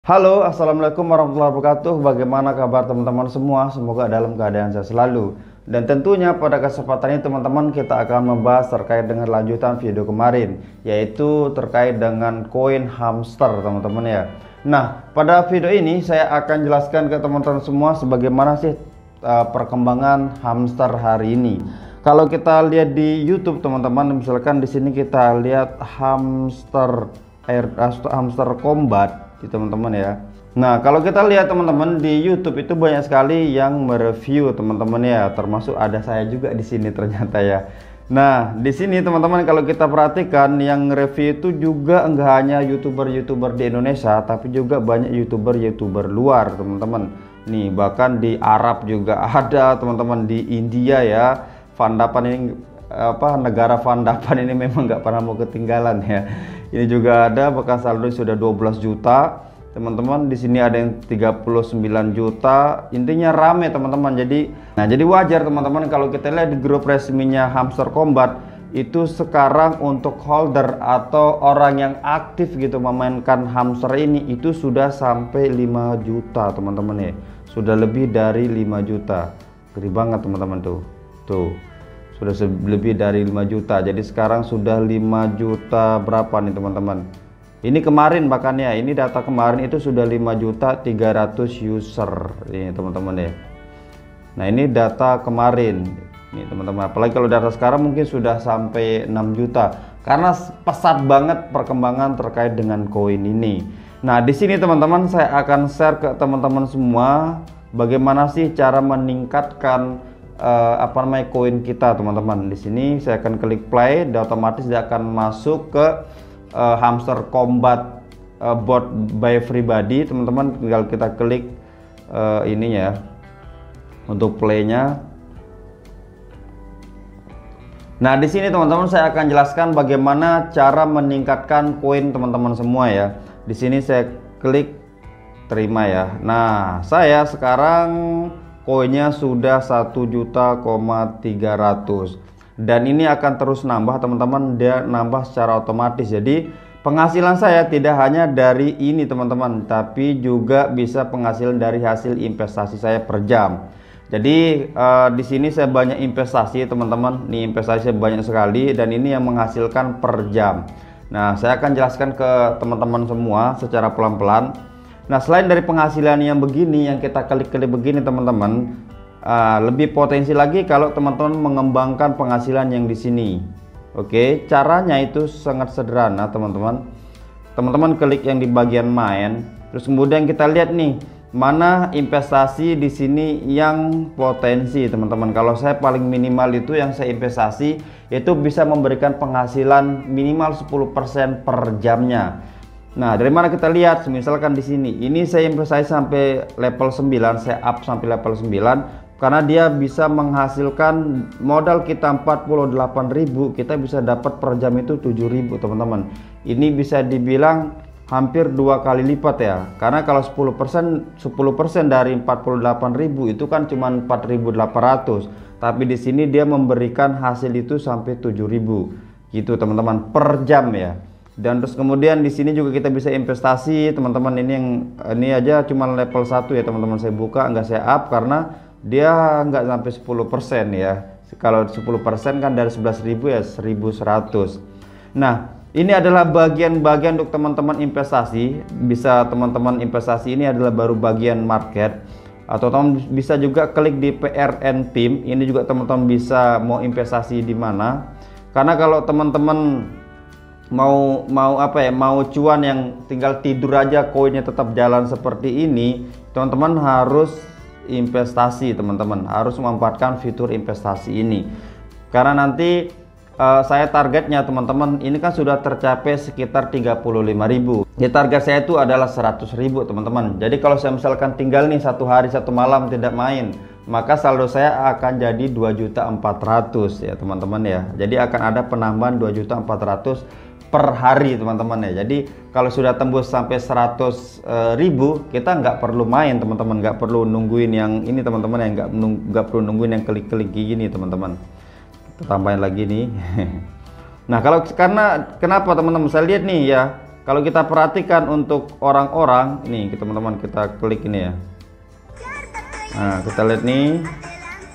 Halo, assalamualaikum warahmatullahi wabarakatuh. Bagaimana kabar teman-teman semua? Semoga dalam keadaan sehat selalu. Dan tentunya pada kesempatan ini teman-teman kita akan membahas terkait dengan lanjutan video kemarin, yaitu terkait dengan koin hamster teman-teman ya. Nah, pada video ini saya akan jelaskan ke teman-teman semua sebagaimana sih perkembangan hamster hari ini. Kalau kita lihat di YouTube teman-teman, misalkan di sini kita lihat hamster combat teman-teman ya. Nah, kalau kita lihat teman-teman di YouTube itu banyak sekali yang mereview teman-teman ya, termasuk ada saya juga di sini ternyata ya. Nah, di sini teman-teman kalau kita perhatikan yang review itu juga enggak hanya YouTuber-YouTuber di Indonesia, tapi juga banyak YouTuber-YouTuber luar teman-teman. Nih, bahkan di Arab juga ada teman-teman, di India ya. Vandapan ini negara Vandapan ini memang nggak pernah mau ketinggalan ya. Ini juga ada, bahkan saldo sudah 12 juta teman-teman. Di sini ada yang 39 juta. Intinya rame teman-teman. Jadi wajar teman-teman kalau kita lihat di grup resminya Hamster Combat itu sekarang untuk holder atau orang yang aktif gitu memainkan hamster ini itu sudah sampai 5 juta teman-teman ya. Sudah lebih dari 5 juta. Gede banget teman-teman tuh. Sudah lebih dari 5 juta. Jadi sekarang sudah 5 juta berapa nih teman-teman. Ini kemarin bahkan ya, ini data kemarin itu sudah 5 juta 300 user ini teman-teman ya. Nah, ini data kemarin nih teman-teman. Apalagi kalau data sekarang mungkin sudah sampai 6 juta. Karena pesat banget perkembangan terkait dengan koin ini. Nah, di sini teman-teman saya akan share ke teman-teman semua bagaimana sih cara meningkatkan koin kita teman-teman. Di sini saya akan klik play, dan otomatis dia akan masuk ke Hamster Combat bot by Everybody teman-teman. Tinggal kita klik ini ya untuk playnya. Nah, di sini teman-teman saya akan jelaskan bagaimana cara meningkatkan koin teman-teman semua ya. Di sini saya klik terima ya. Nah, saya sekarang koinnya sudah 1.300.000 dan ini akan terus nambah teman-teman. Dia nambah secara otomatis. Jadi penghasilan saya tidak hanya dari ini teman-teman, tapi juga bisa penghasilan dari hasil investasi saya per jam. Jadi di sini saya banyak investasi teman-teman. Nih investasi saya banyak sekali dan ini yang menghasilkan per jam. Nah, saya akan jelaskan ke teman-teman semua secara pelan-pelan. Nah, selain dari penghasilan yang begini, yang kita klik-klik begini teman-teman, lebih potensi lagi kalau teman-teman mengembangkan penghasilan yang di sini. Oke, caranya itu sangat sederhana teman-teman. Teman-teman klik yang di bagian main, terus kemudian kita lihat nih mana investasi di sini yang potensi teman-teman. Kalau saya paling minimal itu yang saya investasi itu bisa memberikan penghasilan minimal 10% per jamnya. Nah, dari mana kita lihat? Misalkan di sini, ini saya investasi sampai level 9, saya up sampai level 9 karena dia bisa menghasilkan modal kita 48.000, kita bisa dapat per jam itu 7.000 teman-teman. Ini bisa dibilang hampir 2 kali lipat ya. Karena kalau 10% dari 48.000 itu kan cuma 4.800. Tapi di sini dia memberikan hasil itu sampai 7.000 gitu teman-teman per jam ya. Dan terus kemudian di sini juga kita bisa investasi teman-teman. Ini aja cuma level 1 ya teman-teman. Saya buka, enggak saya up karena dia enggak sampai 10% ya. Kalau 10% kan dari 11.000 ya 1.100. Nah, ini adalah bagian-bagian untuk teman-teman investasi. Bisa teman-teman investasi, ini adalah baru bagian market. Atau teman bisa juga klik di PRN Team. Ini juga teman-teman bisa mau investasi di mana. Karena kalau teman-teman mau cuan yang tinggal tidur aja koinnya tetap jalan seperti ini, teman-teman harus investasi teman-teman, harus memanfaatkan fitur investasi ini. Karena nanti saya targetnya teman-teman ini kan sudah tercapai sekitar 35.000. Ya, target saya itu adalah 100.000 teman-teman. Jadi kalau saya misalkan tinggal nih 1 hari 1 malam tidak main, maka saldo saya akan jadi 2.400.000 ya teman-teman ya. Jadi akan ada penambahan 2.400.000 per hari teman-teman ya. Jadi kalau sudah tembus sampai 100.000 kita nggak perlu main teman-teman, nggak perlu nungguin yang ini teman-teman ya, nggak perlu nungguin yang klik-klik gini teman-teman. Kita tambahin lagi nih. Nah, karena kenapa teman-teman, saya lihat nih ya, kalau kita perhatikan untuk orang-orang ini, teman-teman, kita klik ini ya. Nah, kita lihat nih,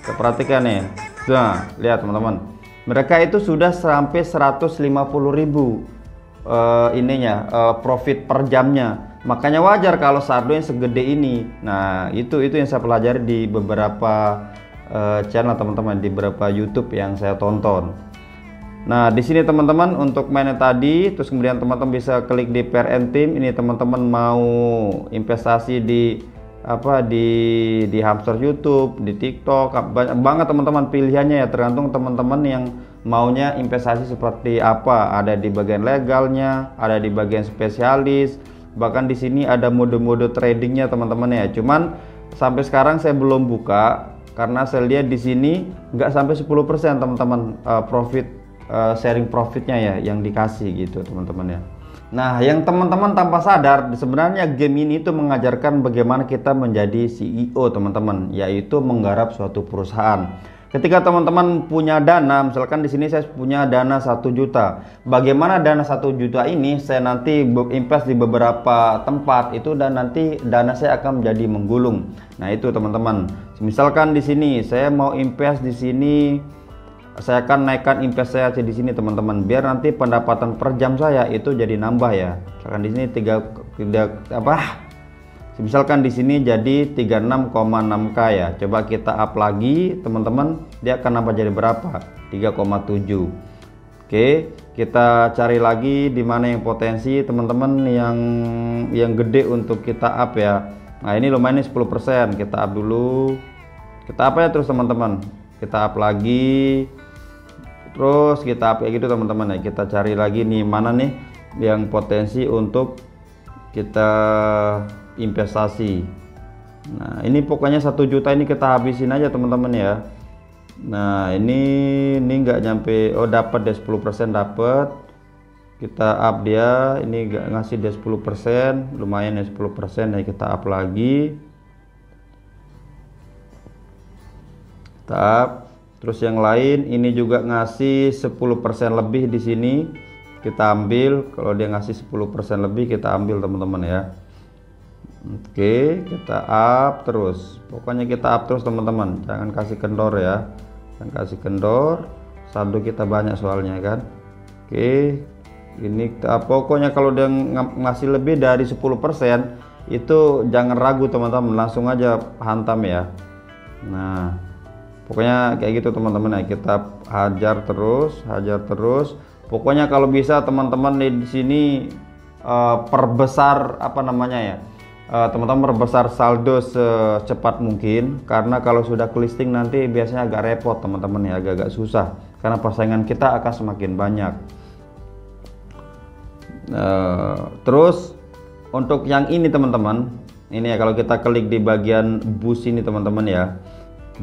kita perhatikan nih. Nah, lihat teman-teman, mereka itu sudah sampai 150.000 profit per jamnya. Makanya wajar kalau saldo yang segede ini. Nah, itu yang saya pelajari di beberapa channel teman-teman, di beberapa YouTube yang saya tonton. Nah, di sini teman-teman untuk mainnya tadi, terus kemudian teman-teman bisa klik di pair and team. Ini teman-teman mau investasi di di hamster YouTube, di TikTok, banyak banget teman-teman pilihannya ya, tergantung teman-teman yang maunya investasi seperti apa. Ada di bagian legalnya, ada di bagian spesialis, bahkan di sini ada mode-mode tradingnya teman-teman ya. Cuman sampai sekarang saya belum buka karena saya lihat di sini nggak sampai 10% teman-teman sharing profitnya ya yang dikasih gitu teman-teman ya. Nah, yang teman-teman tanpa sadar sebenarnya game ini itu mengajarkan bagaimana kita menjadi CEO teman-teman, yaitu menggarap suatu perusahaan. Ketika teman-teman punya dana, misalkan di sini saya punya dana 1 juta. Bagaimana dana 1 juta ini saya nanti invest di beberapa tempat itu, dan nanti dana saya akan menjadi menggulung. Nah, itu teman-teman. Misalkan di sini saya mau invest di sini, saya akan naikkan invest saya di sini teman-teman, biar nanti pendapatan per jam saya itu jadi nambah ya. Misalkan di sini misalkan di sini jadi 36,6k ya. Coba kita up lagi teman-teman, dia akan nambah jadi berapa? 3,7. Oke, kita cari lagi di mana yang potensi teman-teman yang gede untuk kita up ya. Nah, ini lumayan 10%, kita up dulu. Kita up ya terus teman-teman. Kita up lagi. Terus kita up kayak gitu teman-teman ya. Kita cari lagi nih mana nih yang potensi untuk kita investasi. Nah, ini pokoknya 1 juta ini kita habisin aja teman-teman ya. Nah, ini nggak nyampe, dapat deh 10%, dapat. Kita up dia, ini nggak ngasih dia 10%, lumayan ya 10% ya, kita up lagi. Kita up. Terus yang lain ini juga ngasih 10% lebih di sini, kita ambil. Kalau dia ngasih 10% lebih kita ambil teman-teman ya. Oke, kita up terus. Pokoknya kita up terus teman-teman, jangan kasih kendor ya. Jangan kasih kendor. Saldo kita banyak soalnya kan. Oke, ini pokoknya kalau dia ngasih lebih dari 10% itu jangan ragu teman-teman, langsung aja hantam ya. Nah, pokoknya kayak gitu teman-teman ya, kita hajar terus. Pokoknya kalau bisa teman-teman di sini perbesar teman-teman perbesar saldo secepat mungkin, karena kalau sudah ke listing nanti biasanya agak repot teman-teman ya, agak susah karena persaingan kita akan semakin banyak. Terus untuk yang ini teman-teman, ini ya, kalau kita klik di bagian boost ini teman-teman ya,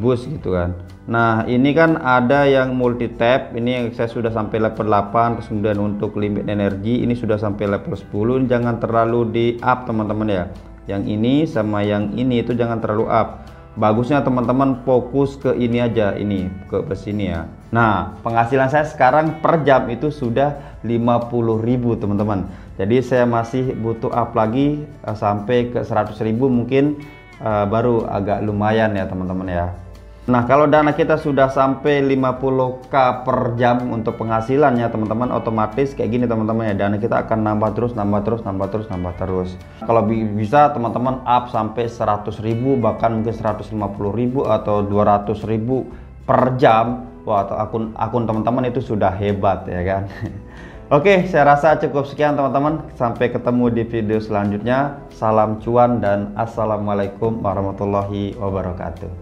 boost gitu kan. Nah, ini kan ada yang multi tab, ini yang saya sudah sampai level 8. Terus kemudian untuk limit energi ini sudah sampai level 10. Jangan terlalu di up teman-teman ya, yang ini sama yang ini itu jangan terlalu up. Bagusnya teman-teman fokus ke ini aja, ini ke sini ya. Nah, penghasilan saya sekarang per jam itu sudah 50.000 teman-teman. Jadi saya masih butuh up lagi sampai ke 100.000 mungkin, baru agak lumayan ya teman-teman ya. Nah, kalau dana kita sudah sampai 50k per jam untuk penghasilannya teman-teman, otomatis kayak gini teman-teman ya, dana kita akan nambah terus. Kalau bisa teman-teman up sampai 100.000, bahkan mungkin 150.000 atau 200.000 per jam. Wah, akun teman-teman itu sudah hebat ya kan. Oke, saya rasa cukup sekian teman-teman. Sampai ketemu di video selanjutnya. Salam cuan dan assalamualaikum warahmatullahi wabarakatuh.